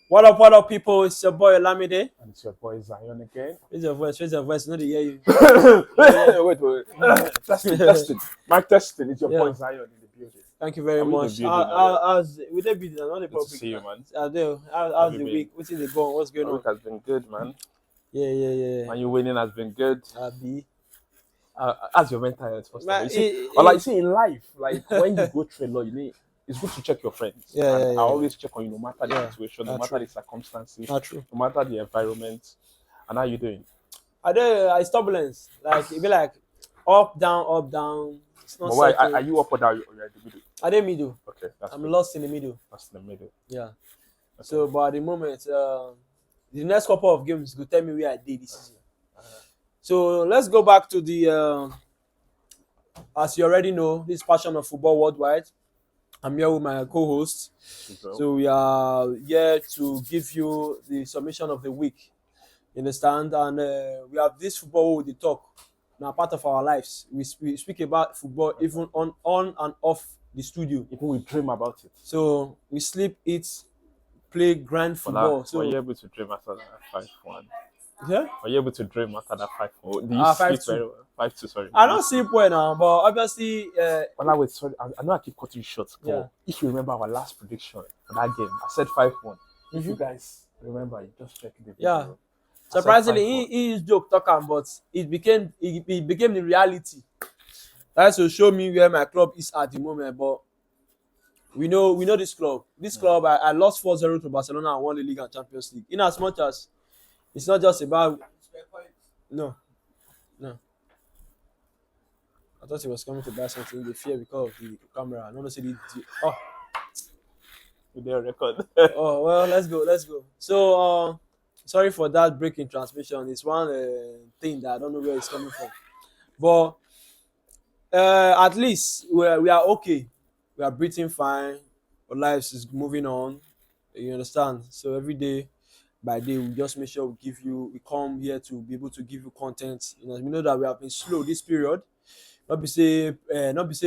What up, people? It's your boy Olamide. And it's your boy Zion again. Raise your voice. Not to hear you. Wait. Testing. Mic testing. It's your boy Zion in the building. Thank you very much. With the building, not the Good to public. see you, man. I do. How's the week? What's in the going? What's going The on? week has been good, man. Yeah. Man, you winning has been good. Abi. As your mental health first. Man, You see in life, like when you go through a lot, it's good to check your friends. Yeah. I always check on you no matter the situation, no matter the circumstances, True. no matter the environment. And how you doing? It's turbulence. Like it be like up, down. It's not. But why are you up or down? Or you're in the middle? I didn't middle. Okay, I'm lost in the middle. That's in the middle. Yeah. Okay. So, but at the moment, the next couple of games will tell me where I did this season. So let's go back to the. As you already know, this Passion of Football Worldwide. I'm here with my co-host. So we are here to give you the summation of the week. You understand? And we have this football we talk. Now part of our lives. We speak about football even on and off the studio. Even we dream about it. So we sleep, eat, play grand football. So were you able to dream after that 5-1? Yeah? Were you able to dream after that 5-1? Do you sleep 5-2. very well? 5-2, sorry. I don't sleep well now, but obviously. Wait, sorry. I know I keep cutting you short. Yeah. If you remember our last prediction for that game, I said 5-1. If you guys remember, you just check the video. Yeah. Surprisingly, he is joke talking, but it became the reality. That's to show me where my club is at the moment. But we know this club. This club, I lost 4-0 to Barcelona and won the League and Champions League. In as much as it's not just about no. I thought he was coming to buy something. They fear because of the camera. I don't know. Video record. Oh well, let's go. So sorry for that break in transmission. It's one thing that I don't know where it's coming from, but at least we are okay. We are breathing fine. Our lives is moving on. You understand? So every day by day, we just make sure we come here to be able to give you content. You know, we know that we have been slow this period. Not be say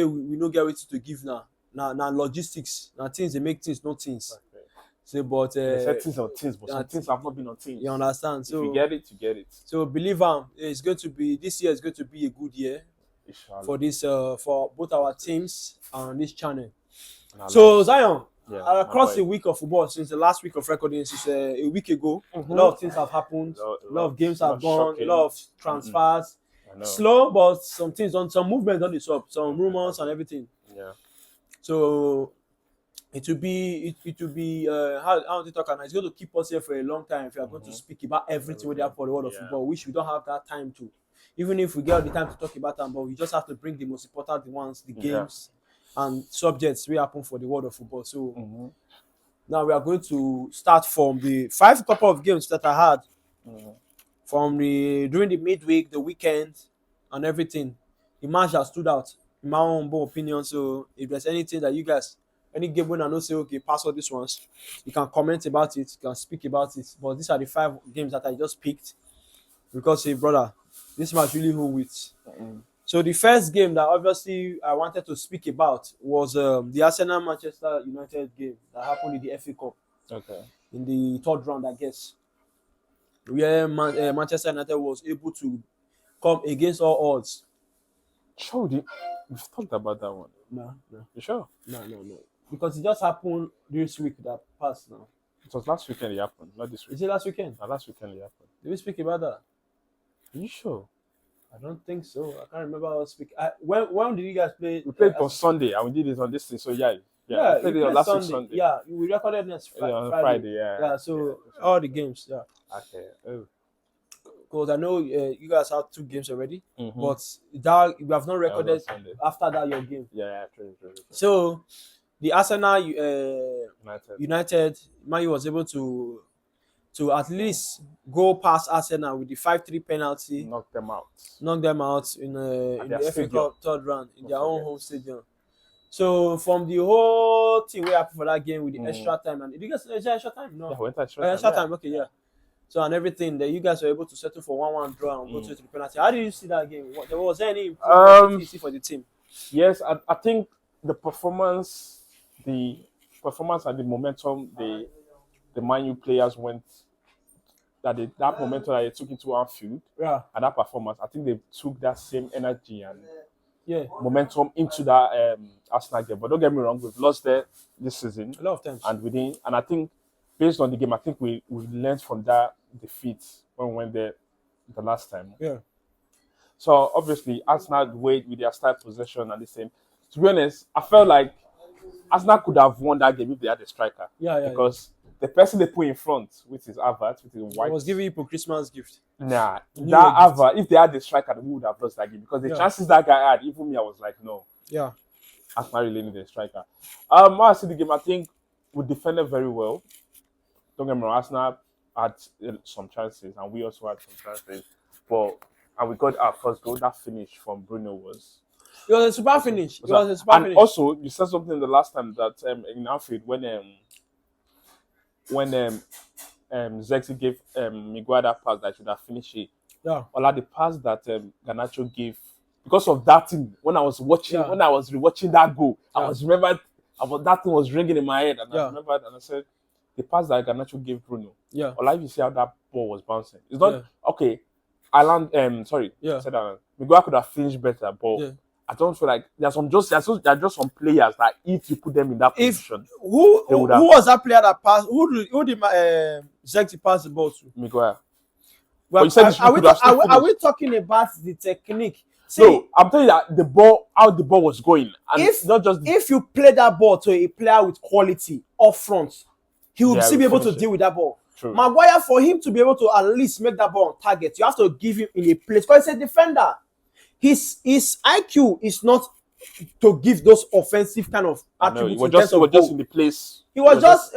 we no get wetin to give now. Now logistics, now things they make things, not things. Okay. So but they said things on things, but some things have not been on things. You understand? So if you get it, you get it. So believe this year is going to be a good year for this for both our teams and this channel. So Zion, across the week of football, since the last week of recording, since a week ago, a lot of things have happened. A lot of games have gone. A lot of transfers. Slow, but some movement on the top, some rumors and everything. Yeah. So it will be how to talk about. It's going to keep us here for a long time if we are going to speak about everything we have for the world of football, which we don't have that time to. Even if we get the time to talk about them, but we just have to bring the most important ones, the games and subjects we happen for the world of football. So now we are going to start from the couple of games that I had. From during the midweek, the weekend, and everything, the match that stood out in my own opinion. So if there's anything that you guys, any game when I know say okay, pass all these ones, you can comment about it, you can speak about it. But these are the 5 games that I just picked because hey brother, this match really hold with. So the first game that obviously I wanted to speak about was the Arsenal Manchester United game that happened in the FA Cup. Okay. In the 3rd round, I guess. Where Manchester United was able to come against all odds. Sure, we've talked about that one. No. You sure? No. Because it just happened this week that passed now. It was last weekend it happened, not this week. Is it last weekend? No, last weekend it happened. Did we speak about that? Are you sure? I don't think so. I can't remember how to speak. When did you guys play? We played on Sunday and we did it on this thing, so yeah. We played it on last week Sunday. Yeah, we recorded next Friday. Yeah, so all the games, Okay. Because I know you guys have 2 games already, but that we have not recorded after that your game. Yeah, true. So the Arsenal United, Man U was able to at least go past Arsenal with the 5-3 penalty. Knock them out in the FA Cup 3rd round in their own home stadium. So from the whole thing we happened for that game with the extra time, and did you guys extra time? No. Yeah, went extra time. Okay, yeah. So and everything that you guys were able to settle for 1-1 draw and go to the penalty. How did you see that game? Was there any improvement for the team? Yes, I think the performance and the momentum the Man U players went that momentum that they took into Anfield and that performance, I think they took that same energy and momentum into that Arsenal game. But don't get me wrong, we've lost there this season a lot of times, and I think based on the game, I think we learned from that defeat when we went there the last time. Yeah. So obviously Arsenal with their style possession and the same. To be honest, I felt like Arsenal could have won that game if they had a striker. Because the person they put in front with his Havertz, with his white, was giving you for Christmas gift. Nah, that Havertz, if they had the striker, we would have lost that game because the chances that guy had, even me, I was like, no. Yeah. Arsenal really need a striker. When I see the game, I think we defended very well. Don't get me wrong, Arsenal had some chances, and we also had some chances. And we got our first goal. That finish from Bruno was. It was a super finish. And also, you said something the last time that in Anfield when Zexi gave Miguel that pass that should have finished it. Yeah. Or like the pass that Garnacho gave. Because of that thing, when I was rewatching that goal, I was remembered about that thing was ringing in my head. And I remembered and I said, the pass that Garnacho gave Bruno. Yeah. Or like you see how that ball was bouncing. It's not okay. Miguel could have finished better, but I don't feel like there are just some players that if you put them in that position, who was that player that passed? Who did Zexi pass the ball to? Miguel. Well, are we talking about the technique? See, no, I'm telling you that how the ball was going, and if you play that ball to a player with quality up front, he will still be able to deal with that ball. True. Maguire, for him to be able to at least make that ball on target, you have to give him in a place because he's a defender. His IQ is not to give those offensive kind of attributes. He was just in the place. He was just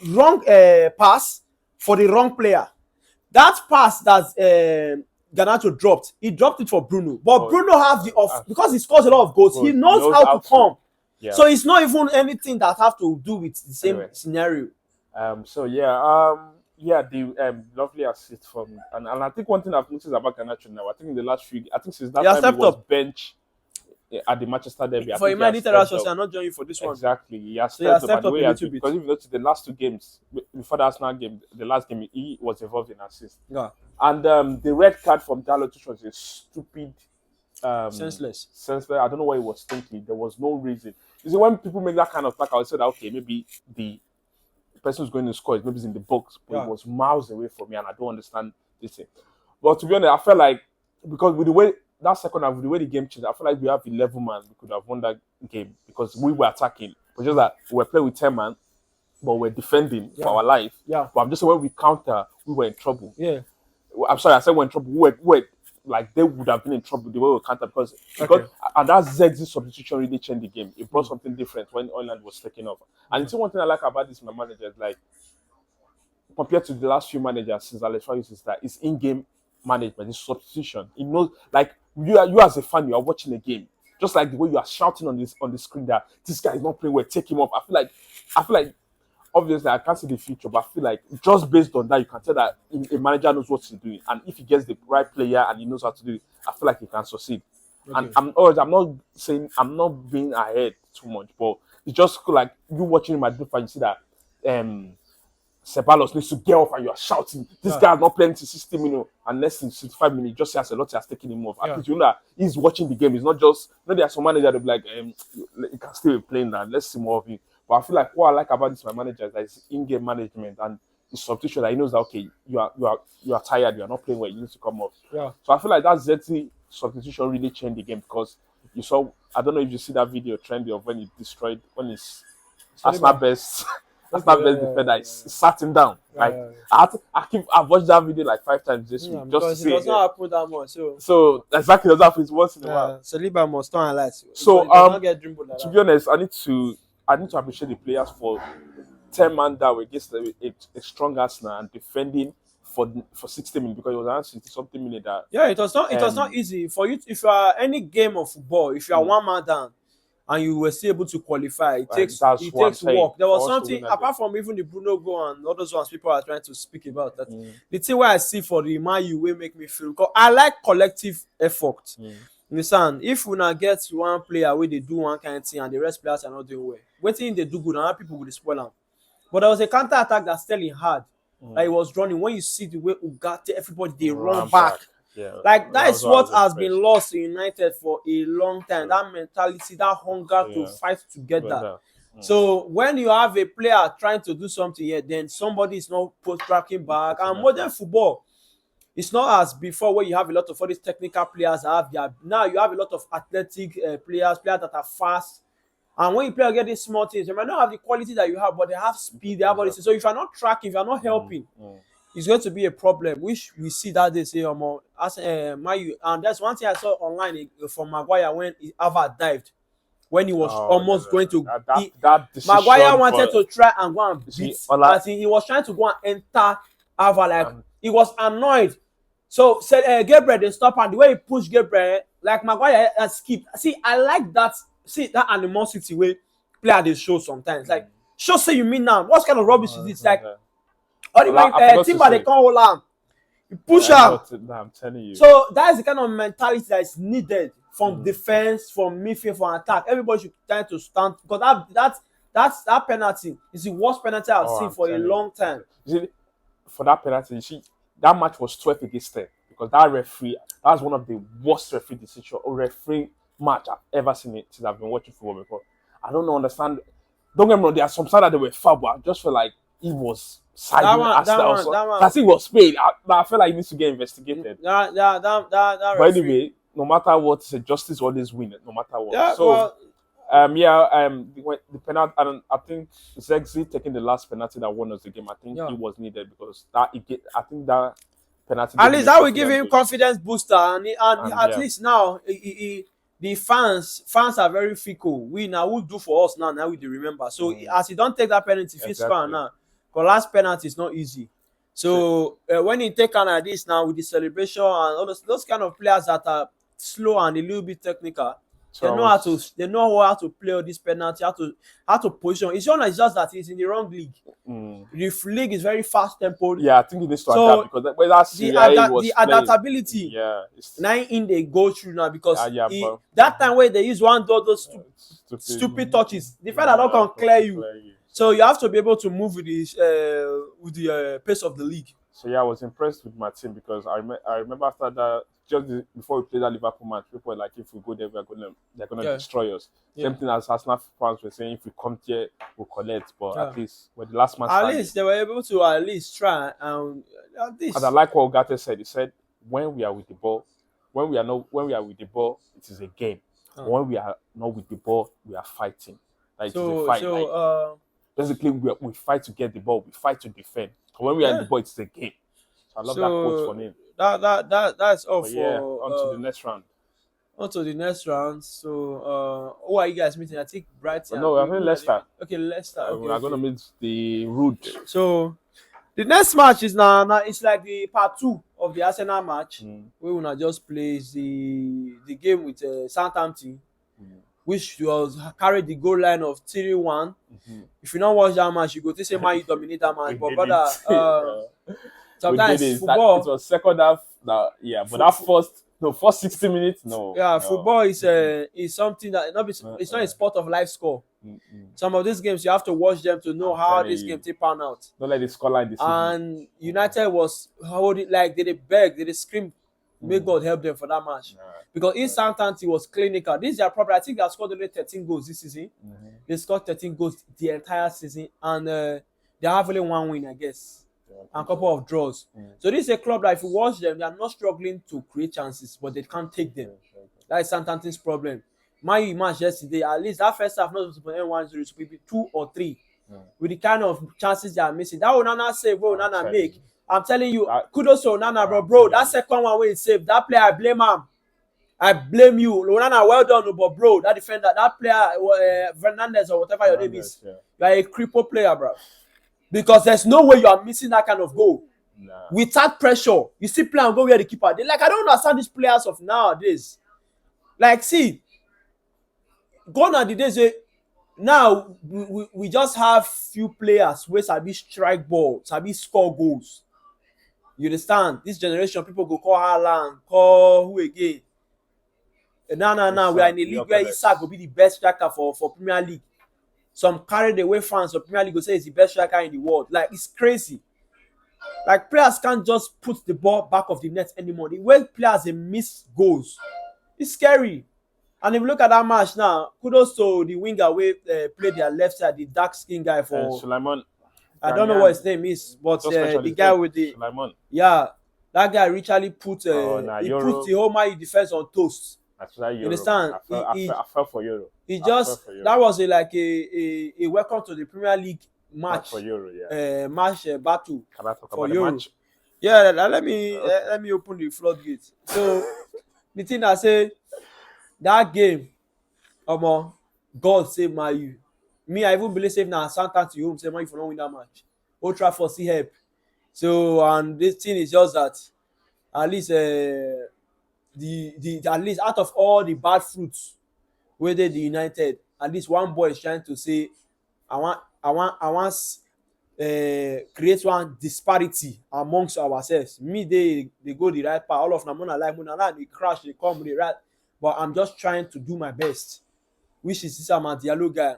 wrong pass for the wrong player. That pass that Garnacho dropped, he dropped it for Bruno. But Bruno has because he scores a lot of goals. He knows how to come. Yeah. So it's not even anything that have to do with the same scenario. The lovely assist from and I think one thing I've noticed about Garnacho now, I think in the last few, since that time he was bench at the Manchester derby. For him, I need to not join you for this one. Exactly, he has stepped up a little bit. Because if you notice the last two games before the Arsenal game, the last game he was involved in assist. Yeah, and the red card from Dalot was a stupid, senseless. I don't know what he was thinking. There was no reason. You see, when people make that kind of tackle, I said, okay, maybe the person who's going to score is maybe in the box, but it was miles away from me, and I don't understand this thing. But to be honest, I felt like because with the way that second half, with the way the game changed, I feel like we have 11 man, we could have won that game because we were attacking. But just that we were playing with 10 man, but we're defending for our life. Yeah. But I'm just saying when we counter, we were in trouble. Yeah. I'm sorry, I said we're in trouble. We were like they would have been in trouble the way we counter because and that Zex's substitution really changed the game. It brought something different when Oiland was taking over. And it's one thing I like about this my manager is like compared to the last few managers since Alex Ferguson is that it's in-game management, it's substitution. He knows like you as a fan, you are watching a game. Just like the way you are shouting on the screen that this guy is not playing well, take him off. I feel like obviously I can't see the future, but I feel like just based on that, you can tell that a manager knows what he's doing, and if he gets the right player and he knows how to do it, I feel like he can succeed. Okay. And I'm not saying I'm not being ahead too much, but it's just like you watching my different. You see that Ceballos needs to get off, and you are shouting, "This guy is not playing to 60 minutes, and less than 65 minutes." Just as a lot has taken him off. I think you know that he's watching the game. It's not just there are some manager that be like, "You can still be playing that. Let's see more of you." But I feel like what I like about this my manager is that it's in-game management and it's substitution that he knows that okay, you are tired, you are not playing well, you need to come off. Yeah. So I feel like that Zexi substitution really changed the game because you saw I don't know if you see that video trendy of when he destroyed when his Arsenal best defender sat him down. I've watched that video like 5 times this week just to see. It does not happen that much. So exactly that's happens once in a while. Saliba must not highlight. So to be honest, I need to appreciate the players for 10 man down against a strong Arsenal and defending for 60 minutes because it was around 60-something minutes. It was not easy for you. If you are any game of football, if you are 1 man down and you were still able to qualify, it takes work. There was something apart from even the Bruno goal and all those ones people are trying to speak about. That the thing where I see for the Man U will make me feel because I like collective effort. Listen, if we now get one player where they do one kind of thing and the rest players are not doing well, waiting they do good and other people will spoil them. But there was a counter attack that Sterling had. Like he was running. When you see the way Ugarte, everybody they run back. Yeah. Like that is what has impressed. been lost in United for a long time. That mentality, that hunger to fight together. So when you have a player trying to do something here, then somebody is not tracking back. And modern football, it's not as before where you have a lot of all these technical players that have their, now you have a lot of athletic players that are fast. And when you play against these small teams, they might not have the quality that you have, but they have speed, they have all this. So if you're not tracking, if you're not helping, it's going to be a problem, which we see that they say as and that's one thing I saw online from Maguire when Harvard dived, when he was almost going to Maguire wanted to try and go and beat, as he was trying to go and enter Harvard, like he was annoyed. So said Gabriel they stop, and the way he pushed Gabriel, like Maguire skipped. See, I like that. See that animosity way player they show sometimes. Like show say you mean now. What kind of rubbish is this? Like all the Timber they call Ola, you push her. I'm telling you. So that is the kind of mentality that is needed from defense, from midfield, from attack. Everybody should try to stand, because that penalty is the worst penalty I've seen for a long time. You see, for that penalty, you see, that match was 12 against 10, because that referee, that's one of the worst referee decision or referee match I've ever seen it since I've been watching football before. I don't understand. Don't get me wrong, there are some side that they were foul, but I just feel like he was siding I think he was paid. I feel like he needs to get investigated. But anyway, no matter what, justice always win, no matter what. Yeah, so the penalty, and I think Zexi taking the last penalty that won us the game, I think it was needed, because I think that penalty, at least that will give him confidence booster, and at least now the fans are very fickle. We now will do for us now we remember. So as he don't take that penalty, fits fan now, because last penalty is not easy. So when he take on like this now with the celebration and all those kind of players that are slow and a little bit technical, they know how to play all this penalty, how to position. It's just that he's in the wrong league. The league is very fast tempo. Yeah, I think he needs to adapt, because the adaptability. Now in they go through now, because that time where they use one of those stupid touches, the fact that don't can clear you. So you have to be able to move with the pace of the league. So yeah, I was impressed with my team, because I remember after that, just before we played that Liverpool match, people were like, if we go there, they're gonna destroy us. Same thing as Arsenal fans were saying, if we come here, we'll collect. But at least when the last match, at least they were able to at least try, and at least. And I like what Ugarte said. He said, when we are with the ball, it is a game. When we are not with the ball, we are fighting. Like, it's a fight. Basically, we fight to get the ball, we fight to defend. When we are in the ball, it's a game. So I love that quote for him. That's all for on to the next round. On to the next round. So who are you guys meeting? I think Brighton. No, we're meeting Leicester. Okay, Leicester. We are gonna meet the Rood. So the next match is now it's like the part 2 of the Arsenal match. We will not just play the game with Southampton, which was carried the goal line of 3-1. If you don't watch that match, you go to say man you dominate that match. But brother, sometimes football, it was second half. But that first 60 minutes, no. Yeah, football is something that it's not a sport of life score. Some of these games you have to watch them to know how this game take pan out. Don't let the scoreline deceive. And United was holding, like they beg, they scream, may God help them for that match. Because in Southampton was clinical. This is their problem. I think they have scored only 13 goals this season. They scored 13 goals the entire season, and they have only one win, I guess, and a couple of draws. So this is a club that if you watch them, they are not struggling to create chances, but they can't take them. That is Southampton's problem. My match yesterday, at least that first half, not supposed to be 1-0, it should be 2 or 3. With the kind of chances they are missing. That Onana save, Onana make. I'm telling you, kudos to Onana, bro. That second one where he saved, that player, I blame him. I blame you. Onana, well done, but bro, that defender, that player, Fernandez or whatever your name is, you are a cripple player, bro. Because there's no way you are missing that kind of goal. Without pressure, you still play and go where the keeper. I don't understand these players of nowadays. Like, see, gone are the days where now we just have few players where sabi strike ball, sabi score goals. You understand? This generation, people go call Haaland, call who again? Now, we are in a league where Isak will be the best striker for Premier League. some carried away fans of Premier League go say he's the best striker in the world. Like, it's crazy. Like, players can't just put the ball back of the net anymore. The way players they miss goals, it's scary. And if you look at that match now, kudos to the winger who played their left side, the dark skin guy for Sulaiman. I don't know what his name is, but the guy with the Sulaiman. Yeah, that guy literally put he Euro. put the whole Man U defense on toast. You understand? I fell for Euro. He just that was like a welcome to the Premier League match for Euro, match battle Can I talk for about Euro. the match? Yeah, let me open the floodgate. So the thing I say, that game, God save Man U. Me, I even believe save now Santa to home say Man U for not win that match. Old Trafford see help. So and this thing is just that at least the at least out of all the bad fruits where they the United, at least one boy is trying to say I want create one disparity amongst ourselves. Me they go the right path. All of them like they crash, they come, they right. But I'm just trying to do my best. Which is this Diallo guy.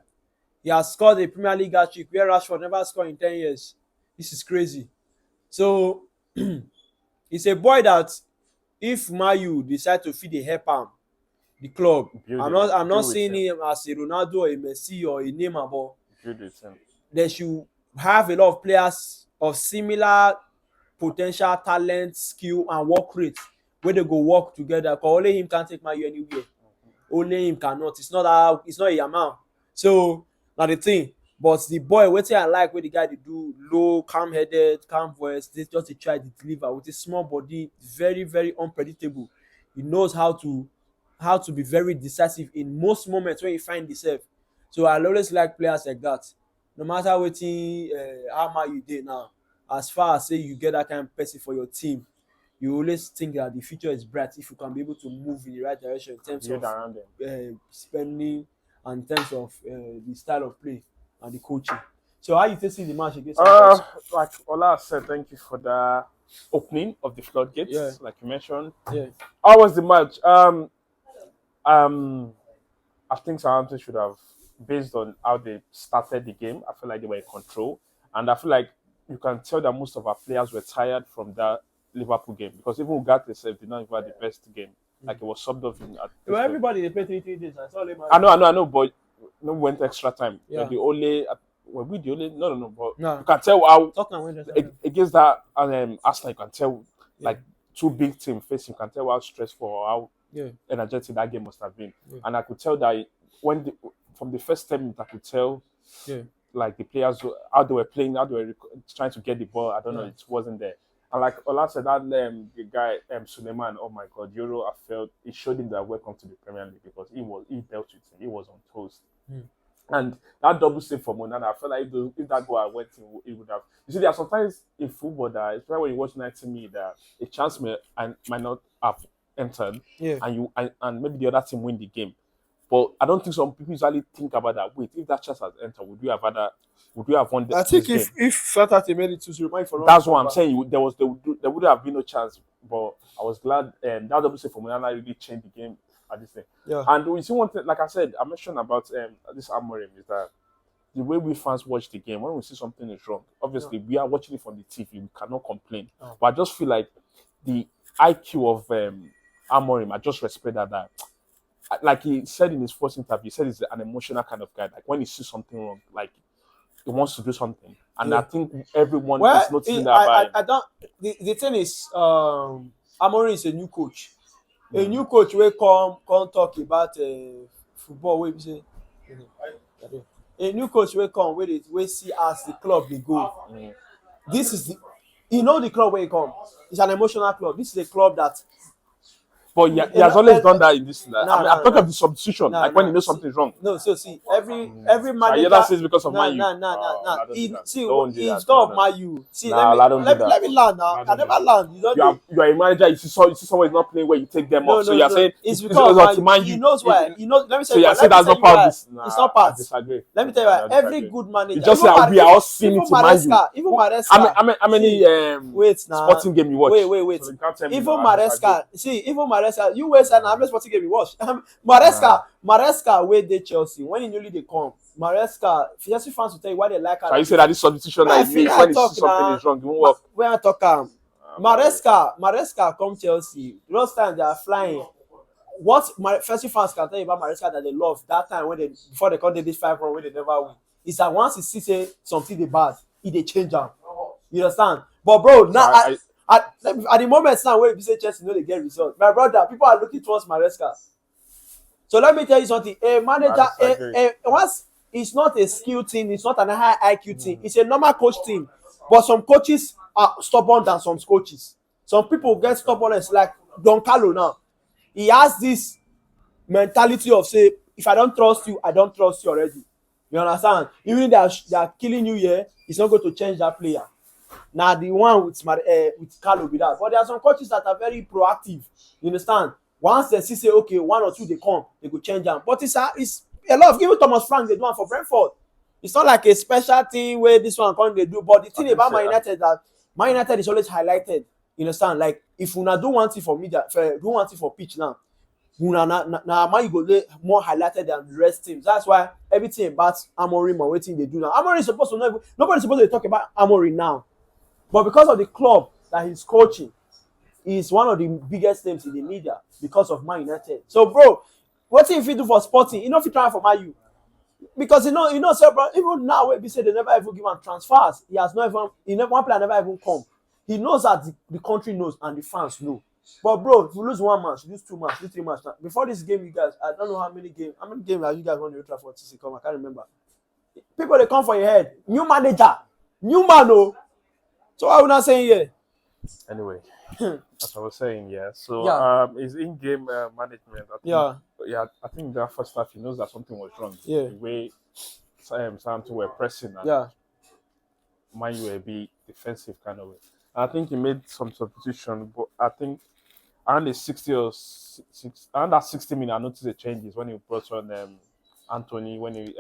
He has scored a Premier League hat-trick where Rashford never scored in 10 years. This is crazy. So it's a boy that if Man U decide to feed a help arm, the club, I'm not seeing him as a Ronaldo or a Messi or a Neymar, but they should have a lot of players of similar potential, talent, skill, and work rate where they go work together. Because only him can take Man U anywhere. Only him cannot. It's not a Yamal. So now the thing. But the boy, what I like where the guy they do low, calm-headed, calm voice, they just to try to deliver with a small body, very, very unpredictable. He knows how to be very decisive in most moments when you find yourself. So I always like players like that. No matter what how you did now, as far as say you get that kind of person for your team, you always think that the future is bright if you can be able to move in the right direction in terms of spending and in terms of the style of play and the coaching. So how you see the match against like Ola said, thank you for the opening of the floodgates, like you mentioned. Yeah. How was the match? I think Southampton should have, based on how they started the game, I feel like they were in control. And I feel like you can tell that most of our players were tired from that Liverpool game, because even Ugarte itself did not even have the best game. Like it was subbed off in everybody they play 3 days. I know, but no went extra time. Yeah. The only were we the only no, but No. you can tell how against that Arsenal, you can tell like two big teams facing, you can tell how stressful or how energetic that game must have been. And I could tell that from the first 10 minutes I could tell like the players how they were playing, how they were trying to get the ball. I don't know, it wasn't there. And like Ola said, that the guy Suleiman, oh my God, Euro, I felt it showed him that welcome to the Premier League, because he dealt with him, he was on toast. And that double save for Monana, I felt like if that goal went in, it would have. You see, there are sometimes in football that, especially when you watch 90 minutes, that a chance might not have entered, and maybe the other team win the game. But I don't think some people usually think about that. Wait, if that chance has entered, would you have won the I think this game? if Saturday made it 2-0, for that's what I'm saying. There would have been no chance. But I was glad that double save for Monana really changed the game at this thing. Yeah. And we see one thing, like I said, I mentioned about this Amorim, is that the way we fans watch the game, when we see something is wrong, obviously we are watching it from the TV, we cannot complain. But I just feel like the IQ of Amorim, I just respect that. Like he said in his first interview, he said he's an emotional kind of guy. Like when he sees something wrong, like he wants to do something. And I think everyone is noticing that. I don't. The thing is, Amorim is a new coach. A new coach will come talk about football. What you say? A new coach will come we see as the club they go. This is the club where he come. It's an emotional club. This is a club that. But he has always done that in this. I'm talking of the substitution, when he knows something is wrong. No, so see, every manager. That says because of Man U. See, it's not of Man U. See, let me land now. I never land. You are a manager. You see someone is not playing where you take them off. So you are saying it's because Man U. He knows why. He knows. Let me say. So you are saying that's not part of this. It's not part. I disagree. Let me tell you why. Every good manager. You just say we are all seeing it to Man U. Even Maresca. How many sporting game you watch? Wait. Even Maresca. You wait. I'm not sporting game you watch. Maresca where they Chelsea when he newly they come. Maresca, Chelsea fans will tell you why they like her. So you say that this substitution that he makes when he sees something is wrong, it won't work. When I talk Maresca come Chelsea. Those times they are flying. What Chelsea fans can tell you about Maresca that they love that time when before they come this 5 run when they never win is that once he sees say something they bad, they change them. You understand? But bro, now at the moment now where you say Chelsea know they get results, my brother, people are looking towards Maresca. So let me tell you something. A manager, once it's not a skill team, it's not an high IQ team. It's a normal coach team. But some coaches are stubborn than some coaches. Some people get stubbornness like Don Carlo now. He has this mentality of say, if I don't trust you, I don't trust you already. You understand? Even if they are killing you here, it's not going to change that player. Now the one with Carlo with that. But there are some coaches that are very proactive. You understand? Once they see say okay, 1 or 2 they come, they go change them. But it's a lot of even Thomas Frank they do one for Brentford. It's not like a special thing where this one come they do. But the thing about Man United that Man United is always highlighted. You understand? Like if una do one thing for media, do one thing for pitch now, una na Man you go lay more highlighted than the rest teams. That's why everything about Amorim and waiting they do now. Amorim is supposed to know. Nobody's supposed to talk about Amorim now. But because of the club that he's coaching, he's one of the biggest names in the media because of Man United. So, bro, what if he do for Sporting? You know if he try for Man U. Because you know, sir, bro, even now when we say they never even give him transfers, one player never even come. He knows that the country knows and the fans know. But bro, if you lose 1 match, you lose 2 matches, lose 3 matches. Before this game, you guys, I don't know how many games have you guys won the Old Trafford to come? I can't remember. People they come for your head. New manager, new man, oh. So what are we not saying here? Anyway, as I was saying, yeah. So his in-game management. I think that first half he knows that something was wrong. Yeah. The way Southampton were pressing and Man U were a bit defensive kind of way. I think he made some substitution, but I think around the 60 or 6, around that 60 minute, I noticed the changes when he brought on Anthony. When he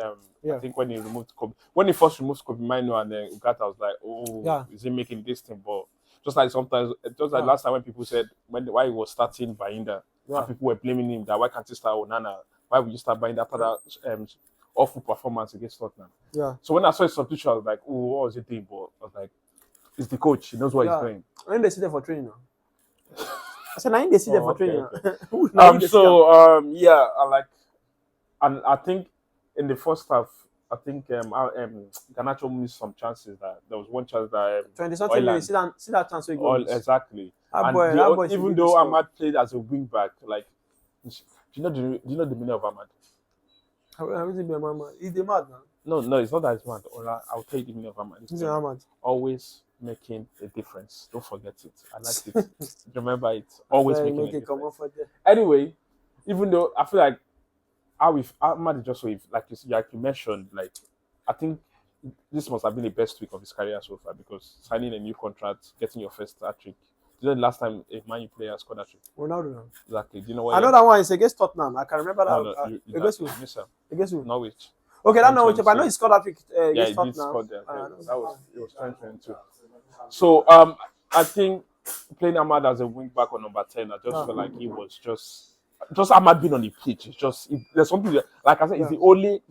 I think when he removed Kobe, when he first removed Kobe Mino and then Ugarte, I was like, is he making this thing? But just like sometimes, just like last time when people said why he was starting Bayinda, and people were blaming him that why can't he start Onana? Why would you start Bayinda after that awful performance against Tottenham? Yeah. So when I saw his substitution, I was like, oh, what was he doing? But I was like, it's the coach. He knows what he's doing. I think they sit there for training now. I said, I think they sit there for training now. I like, and I think in the first half, I think Garnacho missed some chances. That there was one chance that 20-something minutes, see that chance we go. Exactly. Even though Ahmad played as a wing back, like, do you know the meaning of Ahmad? How is it be Ahmad? Is he mad now? No, it's not that it's mad. I'll tell you the meaning of Ahmad. It's Ahmad. Always making a difference. Don't forget it. I like it. Remember it. Always making a difference. Anyway, even though I feel like Ahmad is just so, like you mentioned, like I think this must have been the best week of his career so far because signing a new contract, getting your first hat-trick. Do you know the last time a Man U player scored a hat-trick? Ronaldo. Exactly. Do you know what? I know that one is against Tottenham. I can remember that. Against who? Norwich. Okay, that Norwich, but I know he scored hat-trick against Tottenham. Scored there. It was 2022. So I think playing Ahmad as a wing back on number 10, I just felt like he was just Ahmad being on the pitch. It's just there's something that, like I said, it's the only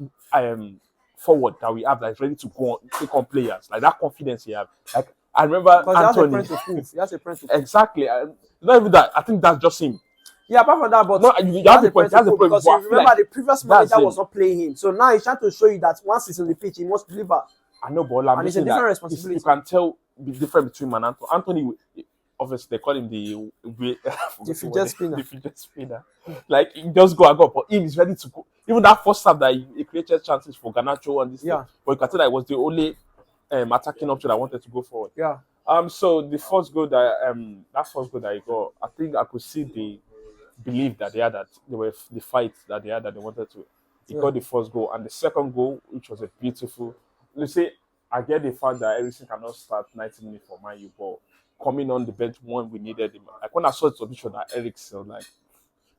forward that we have that is ready to go on, take on players. Like that confidence he has. Like I remember Anthony. He has a friend to prove. Exactly. Not even that. I think that's just him. Yeah, apart from that, but no, you have the point. Because you remember the previous manager was not playing him. So now he's trying to show you that once he's on the pitch, he must deliver. I know, but and it's a different responsibility. You can tell the difference between him and Anthony. Anthony, obviously, they call him the fidget spinner. Like, he just go and go. But him is ready to go. Even that first half that he created chances for Garnacho and this thing. But you can tell that it was the only attacking option that wanted to go forward. Yeah. So the first goal that he got, I think I could see the belief that they had, that they were the fight that they had, that they wanted to. He got the first goal, and the second goal, which was a beautiful. Let's say I get the fact that Eriksen cannot start 90 minutes for Man U, but coming on the bench when we needed him. Like when I saw the submission that Eriksen, like,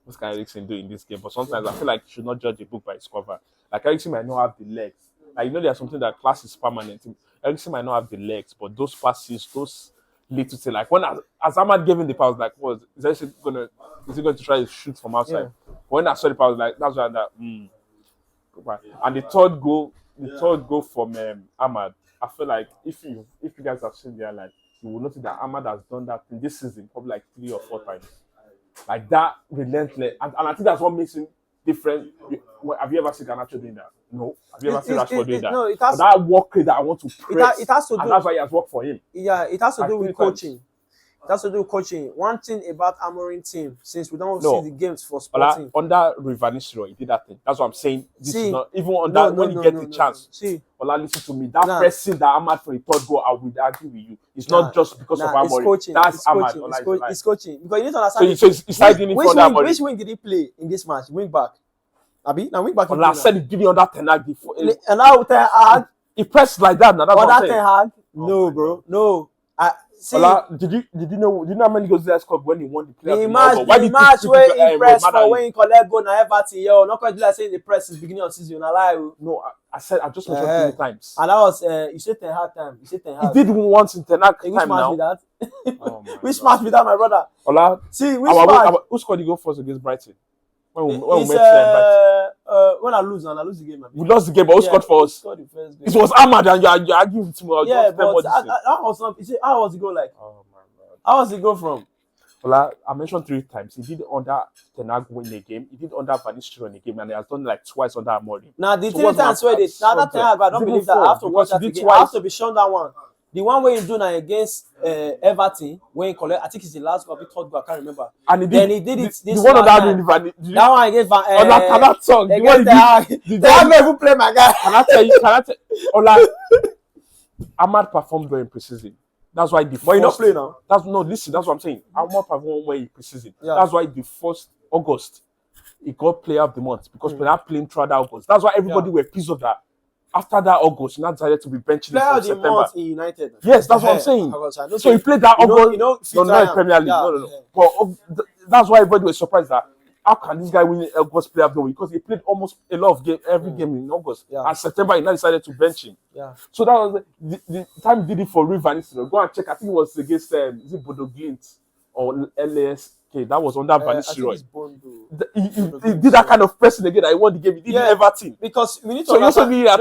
what can Eriksen do in this game? But sometimes I feel like you should not judge a book by its cover. Like Eriksen might not have the legs. Like, you know, there's something that class is permanent. Eriksen might not have the legs, but those passes, those little things, like when as Ahmad gave him the pass, like, what is he going to try to shoot from outside? When I saw the pass, like, that's why And the third goal from Ahmad. I feel like if you guys have seen the highlight, you will notice that Ahmad has done that thing this season probably like 3 or 4 times. Like that relentless, and I think that's what makes him different. Have you ever seen Garnacho doing that? No. Have you ever seen Rashford doing that? No, it But has. that work rate that I want to press, It has to and do. that's why it has worked for him. Yeah, it has to Like do with 3 times. coaching. It has to do with coaching. One thing about Amorim team, since we don't No. see the games for Ola, Sporting. under Rivanisro, he did that thing. That's what I'm saying. This See, is not even on that when he gets the chance. See, Ola, listen to me. That Nah. pressing that Ahmad for the third goal, I would argue with you. It's not just because of it's Amorim. coaching. That's It's Ahmad. coaching. Ola, It's, is alive. it's coaching because you need to So, understand. he's siding in for that Amorim. Which wing did he play in this match? Wing back. Abi, now wing back. Ola, I said he did it under Ten Hag before. And now Ten Hag. He pressed like that. Now that's what I'm Ten saying. Hag. Oh No, my bro. God. No. See, Ola, did you know how many goals he scored when he won the player? the match where he pressed for when he collect goal na Everton, yo, not quite like saying the press is beginning of season. No, I said I just mentioned 3 times. And that was you said Ten Hag time. You said Ten Hag. He did once in Ten Hag Which time match now. with that? Oh my Which God. match with that, my brother? Ola, See, which match? who scored the goal first against Brighton? When we It's, met Brighton. when I lose the game. We lost the game, but who scored for us? Scored the first game. It was Ahmad, and you're arguing with me. Yeah, but how was the goal like? Oh my God. How was the goal from? Ola, I mentioned 3 times. He did under Ten Hag win the game. He did under Van Nistelrooy in the game, and he has done like twice under Amorim. Now the So 3 what's my times where they that Ten Hag, I don't It's believe even that. I have to 4, watch because that he did again. I have twice. to be shown that one. The one where he do now against Everton when he collect, I think it's the last goal, the third goal, I can't remember. And he Then he did it. the This one on last that time. Van. That one against that song. The one he did. They have never play my guy. Can I tell you? Ola, Ahmad performed well in preseason. That's why the But you not play now. Listen. That's what I'm saying. Ahmad performed well in preseason. Yeah. That's why the 1st August he got Player of the Month because we are playing throughout that August. That's why everybody were pissed off that. After that August, he now decided to be benching Player from of the September. month in United. Yes, that's what I'm saying. So he played that August. No, not in Premier League. No. But that's why everybody was surprised that how can this guy win August Player of the Month? Because he played almost a lot of every game in August. Yeah. And September, he now decided to bench him. Yeah. So that was the time he did it for Real Madrid. Go and check. I think it was against is it Bodo Glimt or LASK. That was under Van Nistelrooy. He did that kind of pressing again. I won the game. He did everything. Because we need to. So you also need like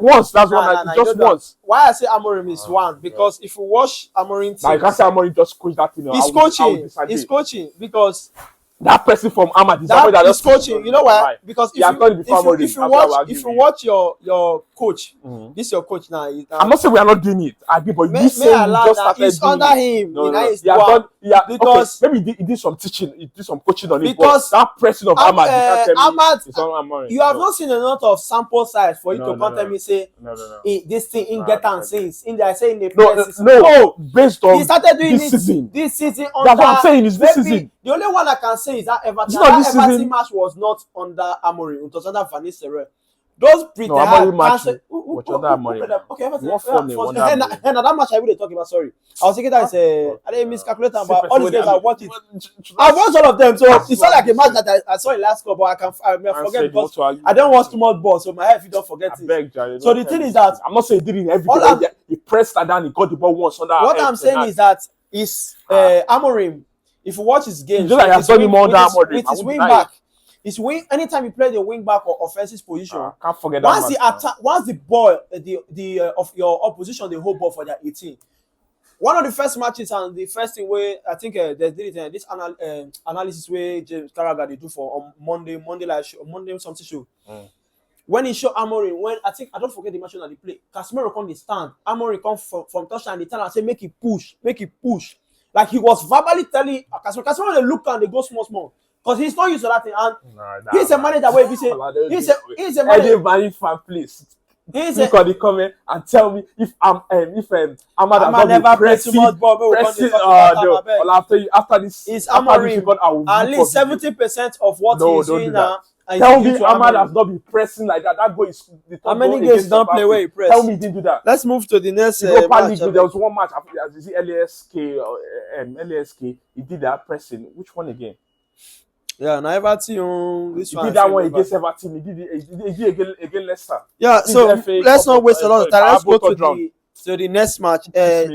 once. That's just once. Why I say Amorim is one because if you watch Amorim, like I say Amorim just coach that thing. He's coaching. He's coaching because that person from Ahmad is coaching. You know why? Because if you watch your coach, this is your coach now. I'm not saying we are not doing it. I agree, but you say just started it's doing under it. him. Because maybe he did some teaching, he did some coaching on it. Because that pressing of Ahmad, you have not seen a lot of sample size for you to come tell me say this thing in get and since in there saying the press. No, based on he started doing this season. This season That's what I'm saying. Is this season? The only one I can say is that Everton match was not under Amorim. It was under Van Nistelrooy. Those Amorim match was under Amorim. Okay, that match I really talking about. Sorry, I was thinking that I didn't miscalculate, but all these games I watched it. I watched all of them, so it's not like a match that I saw in last call, but I forget because I don't watch too much ball, so my head if you don't forget it. So the thing is that I'm not saying he did it every game. He pressed that down, he got the ball once under. What I'm saying is that Amorim. If you watch his games, with his wing back, his wing. Anytime he plays the wing back or offensive position, can't forget that. Once the ball, of your opposition, the whole ball for their 18. One of the first matches and the first thing where I think they did it this analysis where James Carragher they do for on Monday something show. When he showed Amorim, I don't forget the match that they play. Casemiro come the stand, Amorim come from touchline, the turn and say make it push. Like he was verbally telling Casemiro they look and they go small. Because he's not used to that thing. And he's a manager where he say he's a manager. Please. Look at the comment and tell me if Ahmad never played too much ball. I'll tell you after this. It's Amorim. At least 70% of what he's doing now. Tell me Ahmad has not been pressing like that. That goal is the how many games don't play where he press? Tell me he didn't do that. Let's move to the next match. There was one match. Is it LASK? He did that pressing. Which one again? Yeah, now Everton. He did that one against Everton. He did against Leicester. Yeah, so let's not waste a lot of time. Let's go to the next match.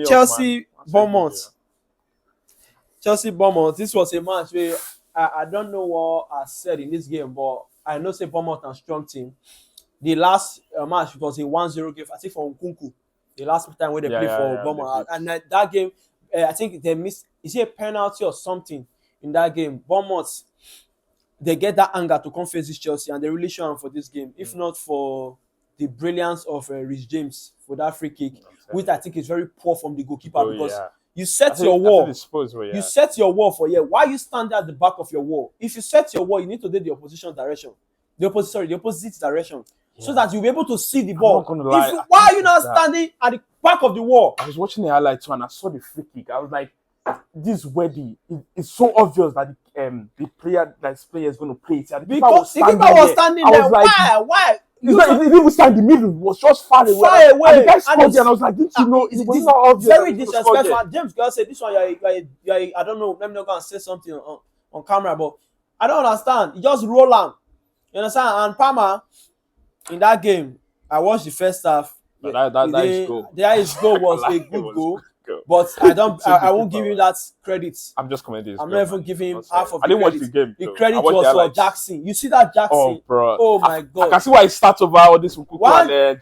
Chelsea Bournemouth. This was a match where I don't know what I said in this game, but I know say Bournemouth a strong team. The last match was a 1-0 game, I think for Nkunku. The last time when they played for Bournemouth, and that game, I think they missed. Is it a penalty or something in that game? Bournemouth, they get that anger to come face this Chelsea, and they really show them for this game. If not for the brilliance of Rich James for that free kick, which I think is very poor from the goalkeeper because you set your wall. You set your wall for why you stand at the back of your wall? If you set your wall, you need to do the opposition direction, the opposite direction, so that you'll be able to see the ball. Why are you not standing at the back of the wall? I was watching the highlights too, and I saw the free kick. I was like, this wedding, it's so obvious that the player is going to play it. Because the keeper was standing there. Why? He didn't even stand in the middle. It was just far away. And the guy scored, and I was like, didn't you know? It was not obvious. Very disrespectful. James Girl said, this one, I don't know. Let me not go and say something on camera, but I don't understand. He just roll on. You understand? And Palmer, in that game, I watched the first half. His goal was a good goal. But I won't give you that credit. I'm just commenting. I'm not even giving him half of the credit. I didn't watch the game. The credit was for Jackson. You see that Jackson? Oh, bro. Oh my God. I can see why he starts over all this Felix.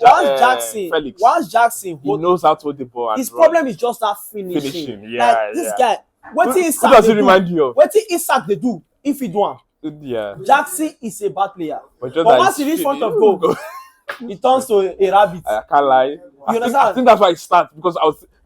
Once Jackson, he knows how to hold the ball. His problem is just that finishing. Yeah, this guy. What does he remind you of? What Isak they do if he do one? Yeah. Jackson is a bad player. But once he reaches front of goal, he turns to a rabbit. I can't lie. You understand? I think that's why it starts because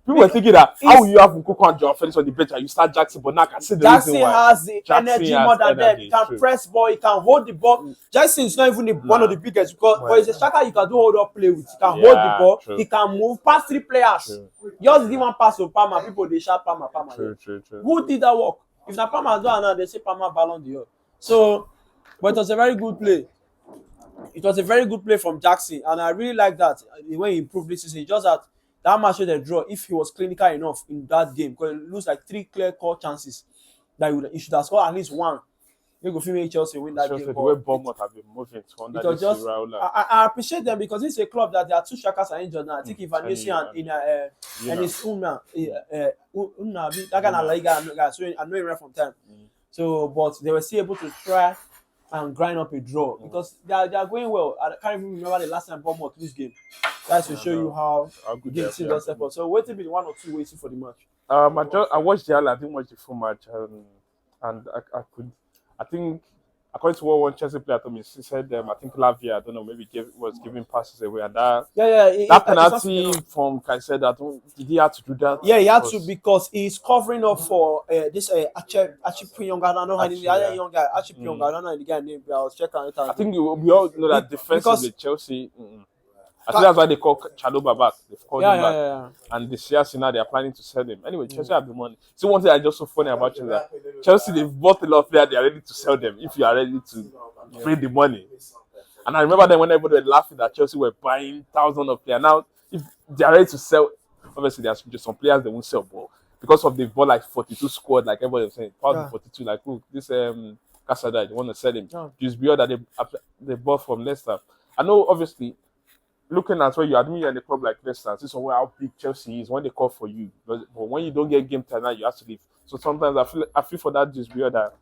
people were thinking that how will you have Nkunku and Joao Felix on the bench and you start Jackson, but now I can see the reason why. Has the energy more than them. He can press ball, he can hold the ball. Jackson is not even one of the biggest but he's a striker you can do hold up play with. He can hold the ball, he can move past 3 players. Just give one pass to Palmer, people they shout Palmer. True. Who did that work? If the Palmer do now, they say Palmer Ballon d'Or. So, but it was a very good play. It was a very good play from Jackson, and I really like that when he improved this season. Just that match with the draw, if he was clinical enough in that game, because he lose like 3 clear-cut chances that he should have scored at least one. You go feel Chelsea win that game. The way Bournemouth have been moving to under this I appreciate them because it's a club that there are 2 strikers are injured now. I think if Vanessa and his Una, that guy na La Liga, so I know him right from time. So, but they were still able to try and grind up a draw because they are going well. I can't even remember the last time Bournemouth lose game. That's to show you how good the team does. So, what will be the 1 or 2 waiting for the match? I watched the highlight. I didn't watch the full match, and I think according to what one Chelsea player told me, she said I think Lavia, I don't know, maybe was giving passes away, and that penalty from Caicedo, did he have to do that? Yeah, he had to because he's covering up for this Achipiyonga. I don't know how the young guy Achipiyonga. I don't know the guy name. I'll check on it. I think we all know that defensively Chelsea. I think that's why they call Chaloba back. They've called him back. Yeah. And this year, now they are planning to sell him. Anyway, Chelsea have the money. So one thing that's just so funny about Chelsea, they've bought a lot of players. They are ready to sell them if you are ready to pay the money. And I remember then when everybody were laughing that Chelsea were buying thousands of players. Now, if they are ready to sell, obviously there's just some players they won't sell, but because of they've bought like 42 squad, like everybody was saying, 42. Like, look, this Casada, they want to sell him. Just beyond that they bought from Leicester. I know, obviously. Looking at where you admit you're in a club like Leicester, this is where how big Chelsea is when they call for you. But when you don't get game time now, you have to leave. So sometimes I feel for that dispute that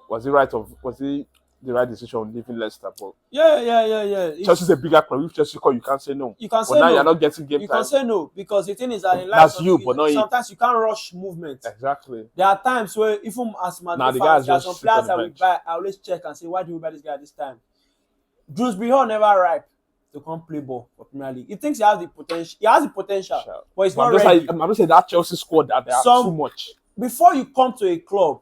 was it the right decision on leaving Leicester? But yeah. Chelsea's a bigger club. If Chelsea call, you can't say no. You can say but now no. you're not getting game time. You can say no because the thing is that in life, that's you, but not sometimes you can't rush movement. Exactly. There are times where even as Madrid fans, there are some players I will buy. I always check and say, why do we buy this guy this time? Drewsbury Hall never ripe to come play ball for Premier League. He thinks he has the potential. He has the potential, but he's not ready. I'm just saying that Chelsea squad that they are too much. Before you come to a club,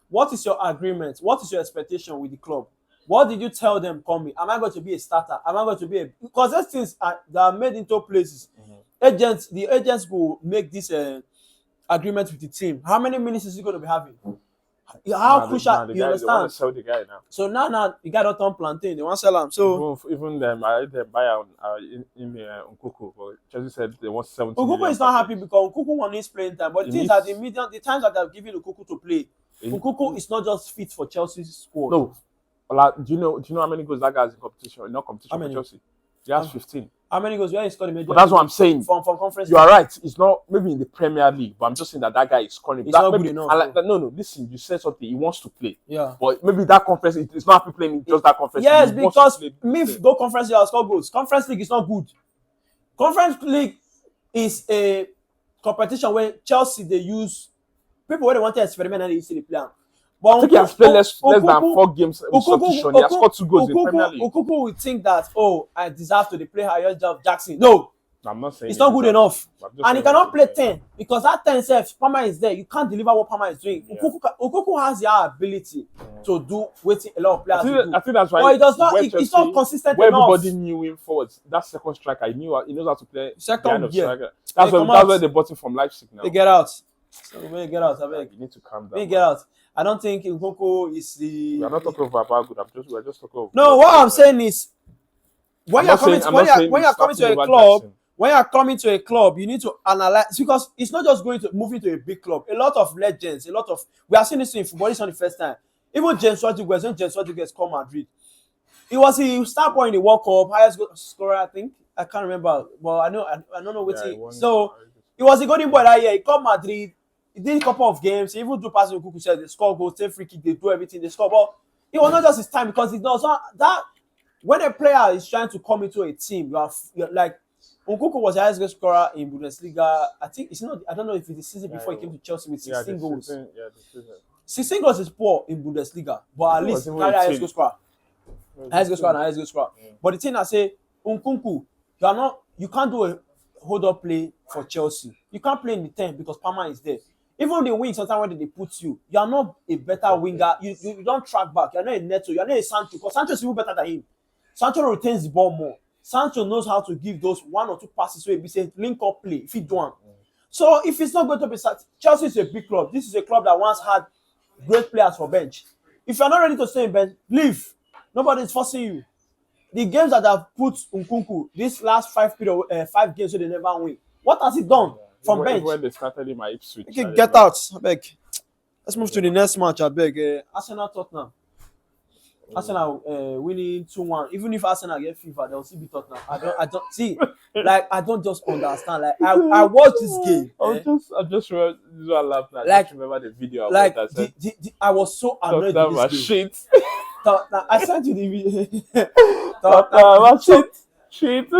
what is your agreement? What is your expectation with the club? What did you tell them coming? Am I going to be a starter? Am I going to be a... Because those things they are made into places. The agents will make this agreement with the team. How many minutes is he going to be having? How crucial, you understand? They want to sell the guy now. So now the guy don't turn plantain. They want to sell him. So even them, I read them buy on Nkunku, but Chelsea said they want 70 Nkunku million is not happy because Nkunku wants his playing time. But the things that the times that they're giving Nkunku to play, Nkunku is not just fit for Chelsea's squad. No. Do you know how many goals that guy has in competition? Not competition for Chelsea. He has 15. How many goals? Where he scored the major? But that's what I'm saying. From conference. You are right. It's not maybe in the Premier League, but I'm just saying that guy is scoring. It's That not maybe, good enough. No. Listen, you said something. He wants to play. Yeah. But maybe that conference, it's not happy playing just that conference. Yes, because me go conference league, I'll score goals. Conference league is not good. Conference league is a competition where Chelsea they use people when they want to experiment and they see the plan. But I think he has played less than 4 games with substitution. He has scored 2 goals in Premier League. Okuku will think that I deserve to play higher job Jackson. No, I'm not saying it's not good enough. And he cannot play 10 because that 10 self, Palmer is there. You can't deliver what Palmer is doing. Yeah. Okuku has the ability to do what a lot of players do. I think that's why. But he does not. It's not consistent where enough. Everybody knew him forwards. That second striker, he knows how to play. Second, yeah. That's where they bought him from Leipzig now. They get out. So when you get out, I beg. You need to calm down. Get out. I don't think Okuku is the. We are not talking about good. We're just talking about. No, what I'm saying is, when you're coming to a club. When you're coming to a club, you need to analyze because it's not just moving to a big club. A lot of legends, we are seeing this in football. It's not the first time. Even James Rodriguez called Madrid. He was a star boy in the World Cup, highest goal scorer, I think. I can't remember, but I don't know what So he was a golden boy that year. He called Madrid. He did a couple of games. He even do passes with Kuku said they score goals, take free kick, they do everything, they score. But it was not just his time because it does not that when a player is trying to come into a team, you're like Nkunku was the highest goal scorer in Bundesliga. I think it's not. I don't know if it's the season before he came to Chelsea with 16 goals. 16 goals is poor in Bundesliga, but at least carry highest goal scorer. Highest goal scorer. But the thing I say, Nkunku, you can't do a hold up play for Chelsea. You can't play in the 10 because Palmer is there. Even the wing, sometimes when they put you are not a better winger. You don't track back. You're not a Neto. You're not a Sancho. Because Sancho is even better than him. Sancho retains the ball more. Sancho knows how to give those 1 or 2 passes where he say link up play if he do one. So if it's not going to be Chelsea is a big club. This is a club that once had great players for bench. If you're not ready to stay in bench, leave. Nobody is forcing you. The games that have put Nkunku this last 5 games so they never win. What has he done from bench? When they started in my Ipswich. Okay, get out. I beg. Let's move to the next match. I beg. Arsenal Tottenham. Arsenal winning 2-1. Even if Arsenal get fever, they'll still be Tottenham. I don't see. Like I don't just understand. Like I watched this game. I just remember this one laughed. Like, I just remember the video. Like I was so annoyed with this game. Shit. I sent you the video. Shit.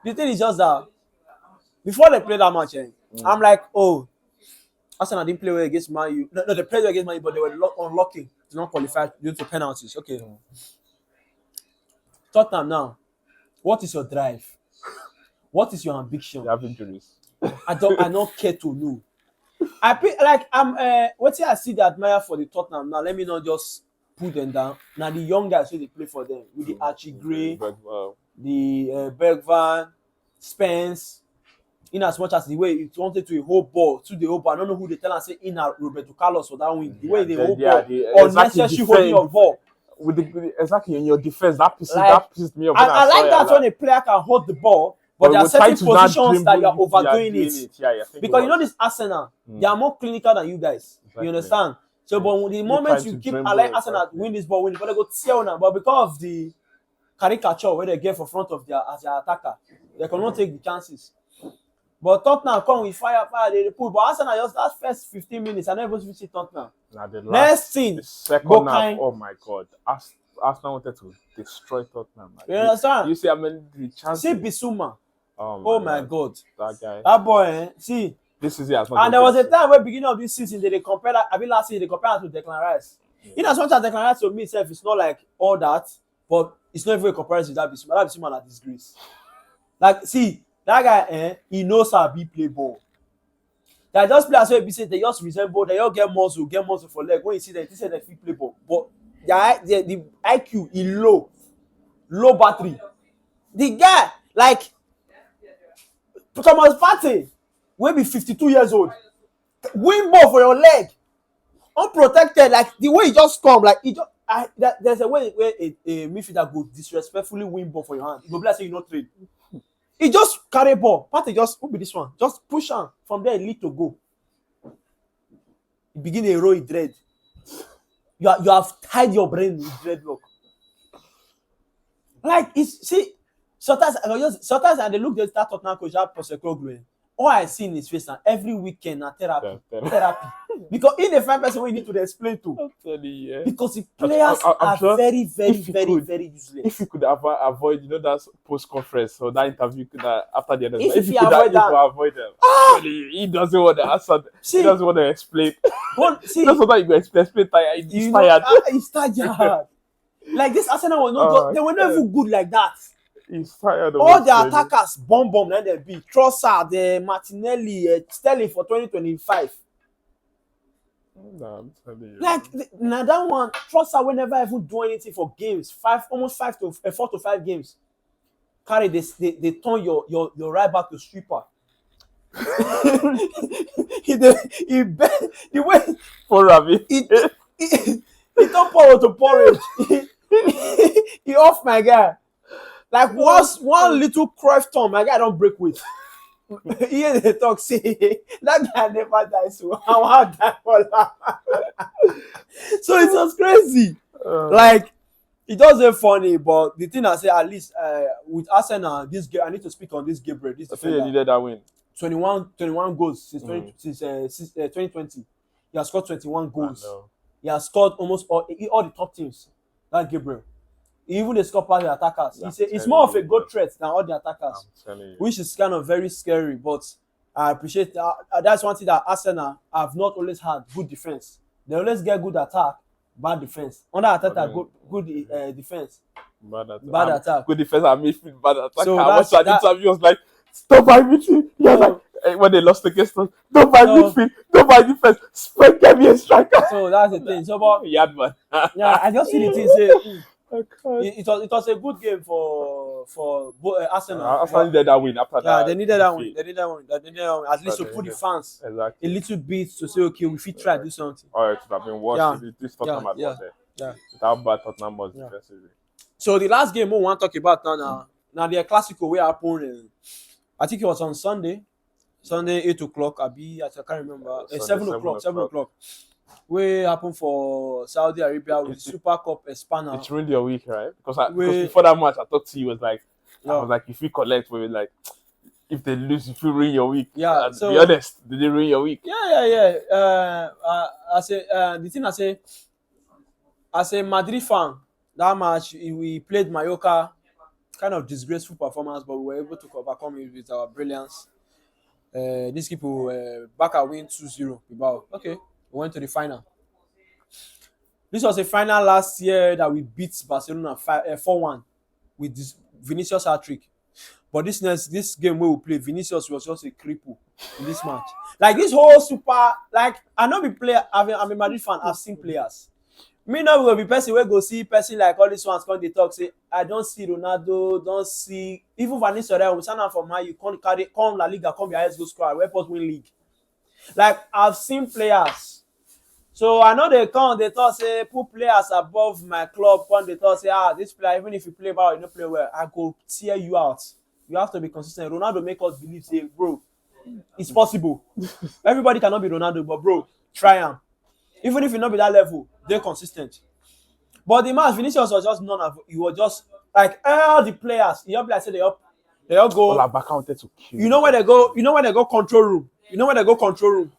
The thing is just that before they play that match, I'm like, oh, Arsenal didn't play well against Man U. No, they played well against Man U, but they were unlucky to not qualify due to penalties. Okay. Tottenham now. What is your drive? What is your ambition? They have injuries. I don't care to know. What I see the admire for the Tottenham now. Let me not just put them down. Now the young guys who they play for them with the Archie Gray, the Bergvall, Spence. In as much as the way it wanted to a whole ball to the whole ball, I don't know who they tell and say in Roberto Carlos for that win. The way they whole ball unnecessary holding of ball. With exactly in your defense, that pissed me off. I like that when a player can hold the ball, but there are certain positions that you are overdoing it. Because you know this Arsenal, they are more clinical than you guys. Exactly. You understand? So, but the moment you keep allowing Arsenal win this ball, but they go tear on. But because of the caricature where they get for front of their attacker, they cannot take the chances. But Tottenham come with fire, they pull. But Arsenal just that first 15 minutes, I never even see Tottenham. Next thing, the second half, oh my God, Arsenal wanted to destroy Tottenham. You understand? You see, I mean, the chances. See Bissouma. Oh my God, that boy. See, this is it. And there was a time where beginning of this season they compare that. I mean, last season they compare that to Declan Rice. In as much as Declan Rice to me itself, it's not like all that, but it's not even a comparison to that Bissouma. That Bissouma na disgrace. Like, see. That guy, he knows how to play ball. They just play as well. They just resemble. They all get muscle for leg. When you see them, they say they feel play ball. But the IQ is low battery. The guy, like Thomas Partey, will be 52 years old. Win ball for your leg, unprotected. Like the way he just come, like he just. There's a way where a midfielder go disrespectfully win ball for your hand. You go be like say you not trade. He just carry ball. Partey just who be this one? Just push on from there. Lead to go. You begin a row with dread. You have tied your brain with dreadlock. Like it's see sometimes and they look at that Tottenham coach that Postecoglou. All I see in his face now every weekend na therapy. Because in the find person we need to explain to. Yeah. Because the players are sure very useless. If you could avoid, that post conference or that interview after the end, if you could avoid them, he doesn't want to answer. See, he doesn't want to explain. See, that's what you go explain. Tired. He's tired. He's tired. Like this Arsenal was not. They were not even good like that. He's tired. All the attackers bomb then they be Trossard, Martinelli, Sterling for 2025. No, I'm telling you. Like now that one, Trossard will never even do anything for games. 4 to 5 games. Carry this, they turn your right back to stripper. he bent the way for Ravi. He don't pour to porridge. He off my guy. Like one little Cruyff turn, my guy don't break with. Here they talk, say that guy never dies, so I want die for that. So it was crazy. Like it wasn't funny, but the thing I say, at least with Arsenal, this game I need to speak on this Gabriel. This defender. They needed that win. 21 goals since 2020. He has scored 21 goals. He has scored almost all the top teams. That Gabriel. Even they score past the attackers. It's more of a goal threat than all the attackers, which is kind of very scary. But I appreciate that. That's one thing that Arsenal have not always had good defense. They always get good attack, bad defense. Under attack, good defense. Bad attack. Good defense and midfield, bad attack. So I watched an interview. Was like, stop by midfield. He was like, when they lost against us, don't buy midfield, don't buy defense. Get me a striker. So that's the thing. So, but man. Yeah, I just see the thing say. It was a good game for Arsenal. Arsenal needed that win after that. Yeah, they needed that win. They needed that one. At least to put the fans a little bit to say, okay, we fit try do something. Oh, it should have been worse if this Tottenham had won there. Yeah. How bad Tottenham was defensively. So the last game we want to talk about now the Clasico we happened. I think it was on Sunday 8 o'clock. I can't remember. 7 o'clock. We happened for Saudi Arabia with the Super Cup Espana. It's ruined your week, right? Because before that match, I talked to you. I was like, if you collect, we were like, if they lose, if you ruin your week. Yeah. So, be honest, did they ruin your week? Yeah. I say the thing as a Madrid fan, that match we played Mallorca, kind of disgraceful performance, but we were able to overcome it with our brilliance. These people back at win 2-0. Okay. We went to the final. This was a final last year that we beat Barcelona 4-1 with this Vinicius hat-trick. But this game where we played, Vinicius was just a cripple in this match. Like this whole super, like I know the player. I'm a Madrid fan. I've seen players. Me now will be person where go see person like all these ones come they talk say I don't see Ronaldo, don't see even Vinicius. We sign out from you come La Liga, come your eyes go score. Where post win league. Like I've seen players. So I know they thought say put players above my club, they thought say this player even if you play well, you don't play well, I go tear you out. You have to be consistent. Ronaldo make us believe say bro, it's possible. Everybody cannot be Ronaldo, but bro, try him. Even if you not be that level, they're consistent. But the match, Vinicius was just none of. He was just like all the players. You know, like say they all go. All back wanted to kill. You know where they go. You know where they go control room.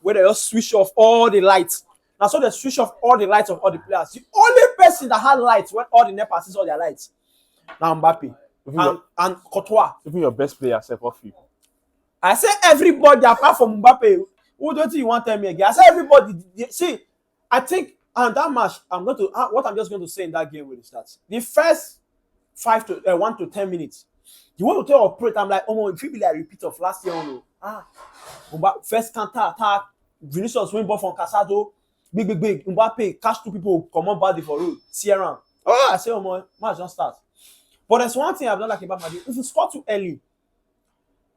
Where they just switch off all the lights. Now so they switch off all the lights of all the players. The only person that had lights when all the NEPA sees all their lights. Now Mbappe and Courtois. Even your best player self off you. I say everybody apart from Mbappe. Who don't you want to tell me again? I say everybody. See, I think on that match, what I'm just going to say in that game when it starts. The first 1 to 10 minutes, you want to tell operate. I'm like, oh, if you be like a repeat of last year, first counter attack, Vinicius win ball from Casado, big, Mbappe catch 2 people, come on body for road, Sierra. I say, match don't start. But there's one thing I've not like about Madrid. If you score too early,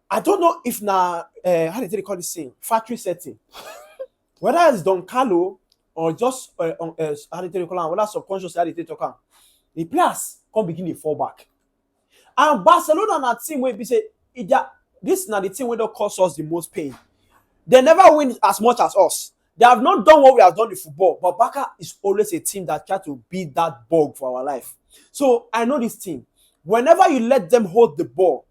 I don't know if how did they call this thing? Factory setting. Whether it's Don Carlo or just how did they call it? Whether subconsciously how did they talk? The players come begin to fall back. And Barcelona na team where we say this is not the team where they cause us the most pain. They never win as much as us. They have not done what we have done in football. But Barca is always a team that try to beat that bug for our life. So I know this team. Whenever you let them hold the ball,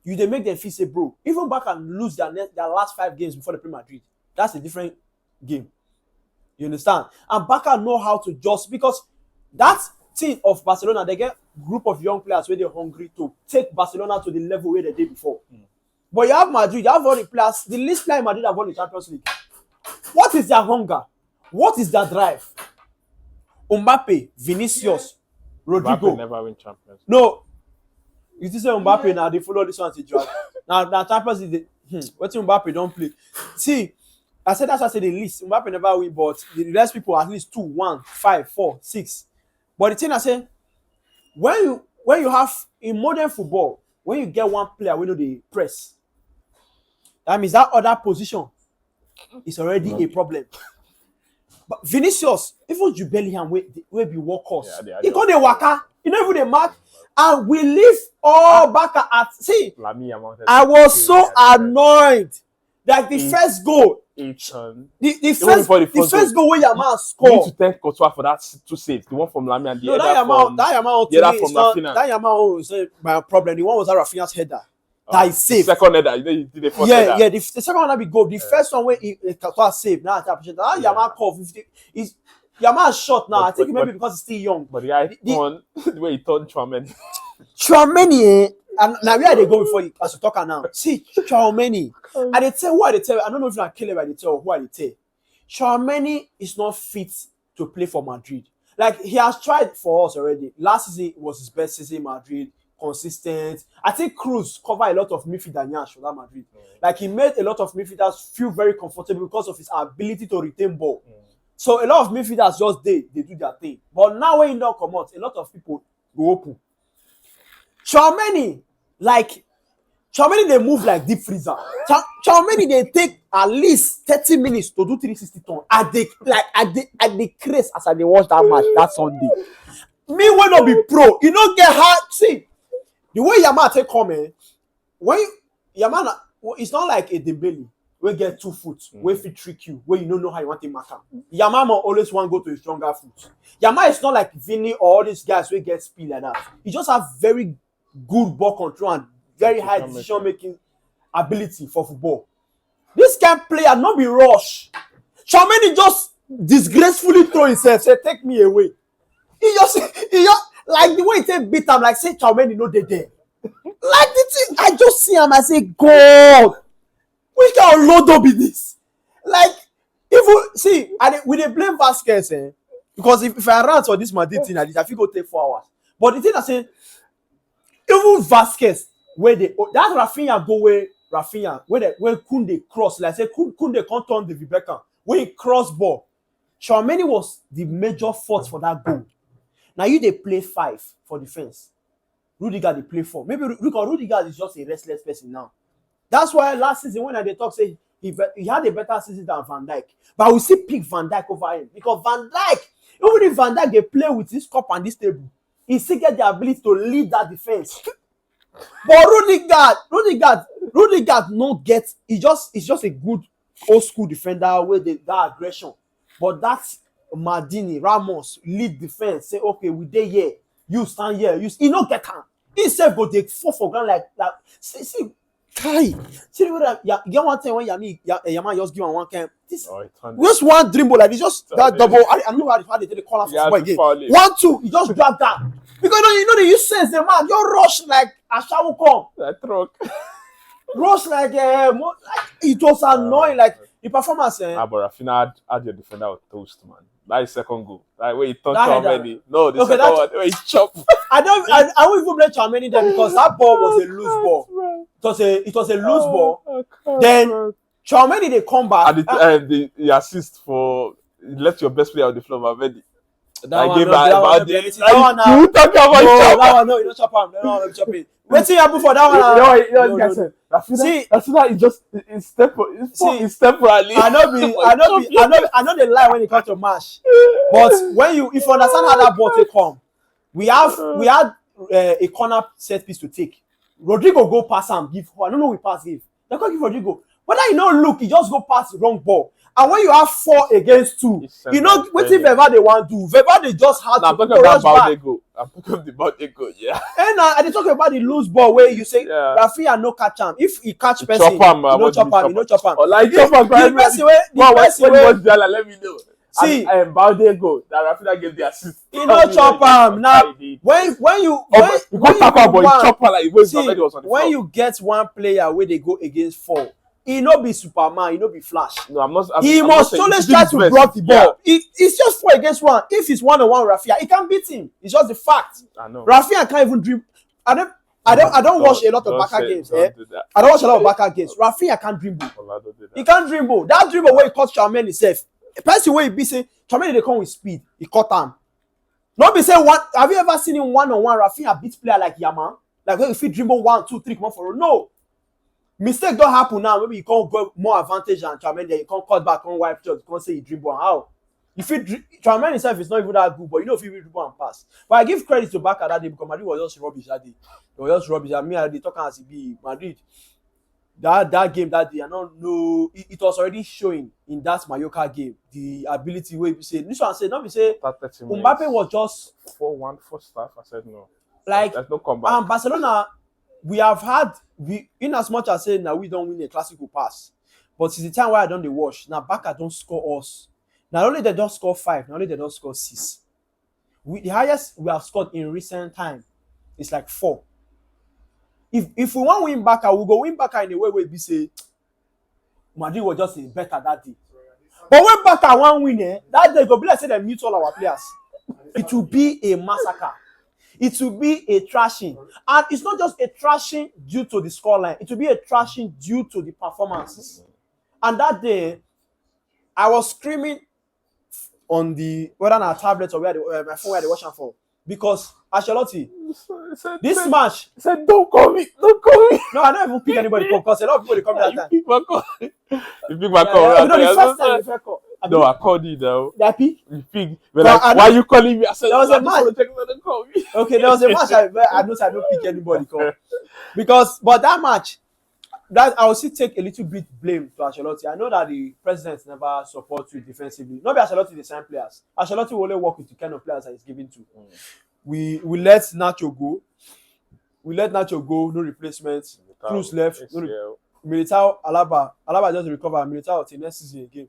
they make them feel say, bro, even back and lose their last 5 games before they play Madrid. That's a different game. You understand? And Barca know how to just, because that team of Barcelona, they get group of young players where they're hungry to take Barcelona to the level where they did before. But you have Madrid, you have all the players, the least player in Madrid have won the Champions League. What is their hunger? What is their drive? Mbappe, Vinicius, Rodrigo. Mbappe never win Champions League. No. You say Mbappe now, they follow this one to drag. Now Champions League, what Mbappe don't play. See, I said that's why I said the least. Mbappe never win, but the rest people at least 2, 1, 5, 4, 6. But the thing I say, when you have in modern football, when you get one player, we know the press. That means that other position is already a problem. But Vinicius, even you Bellingham will be workhorse. He got the waka, you know, even the mark, and we leave all back at. See, I was so annoyed. Like the first goal, the first goal where Yamal scored. You need to thank Courtois for that 2 saves. The one from Lamy and the other from Rafinha. That Yamal is my problem. The one was Rafinha's header. That is safe. The second header, you did the first header. Yeah. The second one be goal. The first one where Courtois saved. Now I appreciate that. Yamal called 50. Yamal's shot now. I think maybe because he's still young. But the guy turned the way he turned Tchouaméni. Tchouaméni, and now where they go before as you talk now. See, Tchouaméni. And they tell who they tell. I don't know if I kill it by the tell who they tell. Tchouaméni is not fit to play for Madrid. Like he has tried for us already. Last season was his best season in Madrid. Consistent. I think Cruz covered a lot of midfield and Yash for that Madrid. Like he made a lot of midfielders feel very comfortable because of his ability to retain ball. So a lot of midfielders just they do their thing. But now when he don't come out, a lot of people go open. Tchouaméni, they move like deep freezer. Tchouaméni, they take at least 30 minutes to do 360 turn. At the craze as I watch that match that Sunday. Me will not be pro. You don't get hard. See, the way Yamal take come, when Yamal, it's not like a Dembele. We get 2 foot, we fit trick you, where you don't know how you want to mark him. Yamal always want to go to a stronger foot. Yamal is not like Vinny or all these guys who get speed like that. He just have very good ball control and very high decision making ability for football. This kind of player not be rush. Tchouaméni just disgracefully throw himself, say take me away. He just like the way he take beat him, like say Tchouaméni no dey there. Like the thing, I just see him, I say God. Which kind of load be this? Like, we dey blame Vasquez, because if I rant for this Madrid thing like this, I think go take 4 hours. But the thing I say, even Vasquez, where that Rafinha go where Rafinha, where Koundé cross, like say Koundé can't turn the Beckham, when he cross ball, Tchouaméni was the major fault for that goal. Now you they play 5 for defense. Rudiger they play 4. Maybe because Rudiger is just a restless person now. That's why last season when they talk say he had a better season than Van Dijk, but we still pick Van Dijk over him because Van Dijk, even if Van Dijk they play with this cup and this table, he still get the ability to lead that defense. But Rudiger no get. He's just a good old school defender with that aggression. But that's Maldini, Ramos lead defense. Say okay, we dey here, you stand here. He no get him. He self go take 4 for ground like that. See. Kai, see what you get one time when Yamal just give him one camp. Just one dream ball like this, just that double. I know how they take the corner for football again. 1-2, he just grab that because you know they use sense. The man just rush like a shower come. That truck. Rush like it was annoying. Like the performance. But Rafinha had your defender with toast, man. That is second goal. Like where he turned Tchouaméni. No, the second one where he chopped. I won't even blame Tchouaméni there because that ball was a loose ball. It was a loose ball. Then Tchouaméni they come back. And the assist for left your best player on the floor, Valverde. That one, you talk about no, you don't chop him. No, chop it. What's happen for that one? Rafinha is just it's temporarily. I know they lie when it comes to match. But if you understand how that ball take come, we had a corner set piece to take. Rodrigo go pass and give. I don't know we pass give. They can't give Rodrigo. Whether you no look, you just go past the wrong ball. And when you have 4 against 2, you know what if Veva they want to do? Veva they just had I'm to talking about Baldego. I'm talking about Baldego, yeah. And they talk about the loose ball where you say Rafinha no catch him. If he catch person, you no chop him. Or like chop him. The person way, let me know. See, and Baldego, that Rafinha gave the assist. He no chop him now. When you get one player where they go against 4, he no be Superman, he no be Flash. No, I'm not. He must always try to block the ball. It's just 4 against 1. If it's 1-on-1 Rafinha, he can't beat him. It's just the fact. I know. Rafinha can't even dribble. I don't watch a lot of Barca games. I don't watch a lot of Barca games. Rafinha can't dribble. He can't dribble. That dribble where he caught Charmaine himself. The person where he be say Charmaine they come with speed. He caught him. Not be say one. Have you ever seen him 1-on-1 Rafinha beat player like Yaman? Like when if he dribble 1, 2, 3 come on for no. Mistake don't happen now. Maybe you can't go more advantage than Charmaine. Then you can't cut back on wipe shots. You can't say you dribble and how. If Charmaine himself is not even that good, but you know if he dribble and pass. But I give credit to Barca that day because Madrid was just rubbish that day. It was just rubbish. I mean, I talking as it be Madrid. That game that day, I don't know. It was already showing in that Mallorca game the ability where you say this one said not be say Mbappe was just 4-1 first half. I said no. Like there's no comeback. And Barcelona, we have had in as much as saying now we don't win a classical pass, but since the time where I don't they wash now Barca don't score us. Not only they don't score 5, not only they don't score 6. The highest we have scored in recent time is like 4. If we want to win Barca, we'll go win Barca in a way where we say Madrid was just better that day. But when Barca want win that day, go be like say they mute all our players. It will be a massacre. It will be a trashing. And it's not just a trashing due to the scoreline. It will be a trashing due to the performances. And that day, I was screaming on the whether on our tablet or where my phone where they watching for. Because Ancelotti, this match said, "Don't call me, don't call me." No, I don't even pick anybody because a lot of people they come that time. You pick my call. You pick my call. You know the first time you call. No, I called you though. That pick? You pick. But like, why are you calling me? I said, there was a match. Call me. Okay, there was a match. I don't pick anybody call but that match, that I will still take a little bit blame to Ancelotti. I know that the president never supports you defensively. Not be Ancelotti the same players. Ancelotti will only work with the kind of players that he's given to. We let Nacho go. No replacements. Cruz left. Militao, Alaba just recover. Militao till next season again.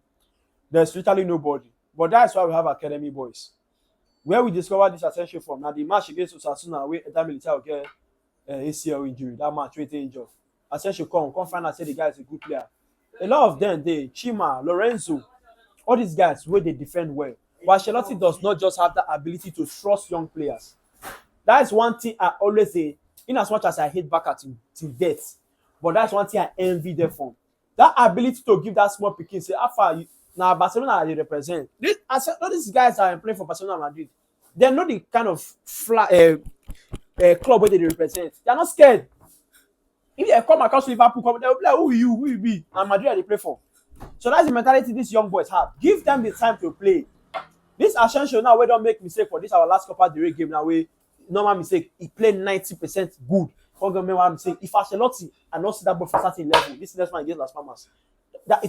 There's literally nobody. But that's why we have academy boys. Where we discovered this Asensio from. Now the match against Osasuna, where that Militao get ACL injury. That match where they injured. Asensio come find out say the guy is a good player. A lot of them, Chima, Lorenzo, all these guys where they defend well. But Ancelotti does not just have the ability to trust young players. That is one thing I always say, in as much as I hate Barca to death, but that's one thing I envy them for. That ability to give that small picking, say, how far now Barcelona they represent. All these guys are playing for Barcelona Madrid. They're not the kind of club where they represent. They're not scared. If they come across Liverpool, they'll be like, who you be? And Madrid they play for. So that's the mentality these young boys have. Give them the time to play. This Asensio now, we don't make mistake for this our last Copa del Rey game now. We normal mistake. He played 90% good. Can't make one mistake. If Ancelotti and not see that ball for starting level, this next one against Las Palmas, that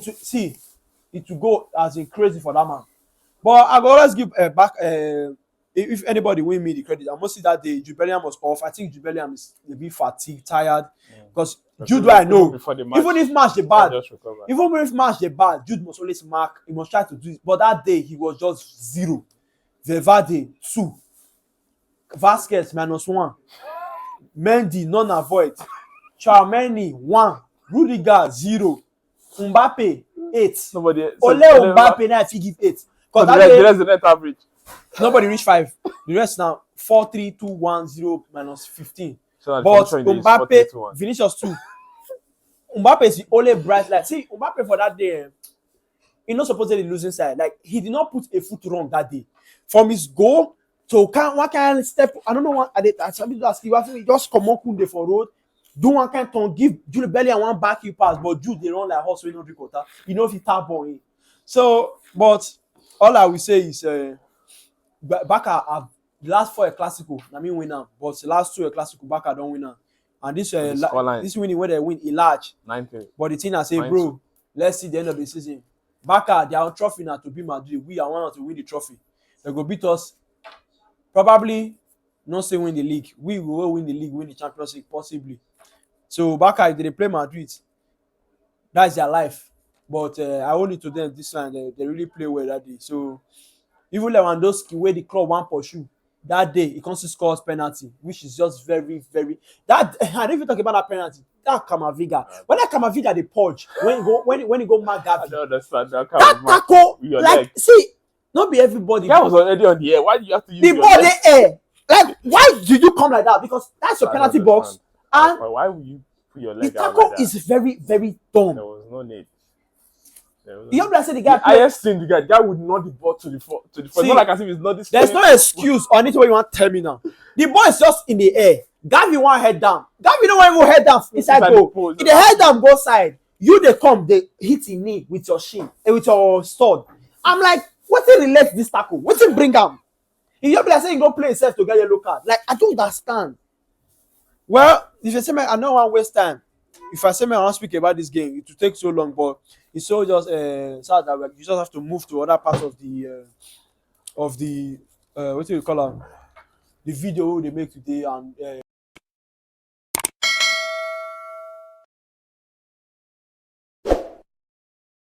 it will go as in crazy for that man. But I go always give back. If anybody win me the credit, I must see that day Jude Bellingham was off. I think Jude Bellingham is a bit fatigued, tired. Because Jude, I know, even if match the bad, Jude must always mark. He must try to do it. But that day he was just 0. Vevade 2. Vasquez -1. Mendy non-avoid. Tchouaméni 1. Rudiger 0. Mbappe 8. Ole Mbappe now if he give 8. Because the rest is the net average. Nobody reach 5. The rest now 4, 3, 2, 1, 0 -15. So but Mbappe, Vinicius 2. Mbappe is the only bright light. See, Mbappe for that day, he not supposed to be losing side. Like he did not put a foot wrong that day. From his goal to one kind of step, I don't know what I did. Somebody ask you, he just come on Kunde for road, do one kind of turn, give Jude Bellingham one back you pass, but Jude they run like horse with no drink water. You know if he tap on him. So, but all I will say is, Barca have the last 4 Clasico, I mean win now, but the last 2 Clasico, Barca don't win now. And this the scoreline. this winning where they win a large. 9-3. But the thing I say, 9-2. bro, let's see the end of the season. Barca, their trophy now to beat Madrid. We are one to win the trophy. They go beat us. Probably not say win the league. We will win the league, win the Champions League, possibly. So Barca, if they play Madrid, that's their life. But I owe it to them this time. They really play well that day. So even Lewandowski, where the club one pursue that day, he comes to score penalty, which is just very, very. That I don't even talk about that penalty. That Camavinga, when that Camavinga they purge, when he go mad I Gavi, don't understand that that tackle, your like leg. see, not be everybody. That was already on the air. Why do you have to use The your ball leg? the air. Like why did you come like that? Because that's your I penalty don't box, understand. and Why would you put your the leg out tackle like that? is very, very dumb. There was no need. You know, I said the guy. The highest thing, the guy would not the ball to the floor. It's not like as if it's not this. There's no excuse on it. What you want to tell me now? The ball is just in the air. Gavi want head down. Gavi don't want to head down inside goal. If they head down go side, you they come, they hit in knee with your shin, with your sword. I'm like, what it relate this tackle? What it bring him? If you be like saying go play himself to get yellow card, like I don't understand. Well, if you say me, I don't want to waste time. If I say me, I want to speak about this game, it will take so long, but it's so just sad that you just have to move to other parts of the what do you call them? The video they make today and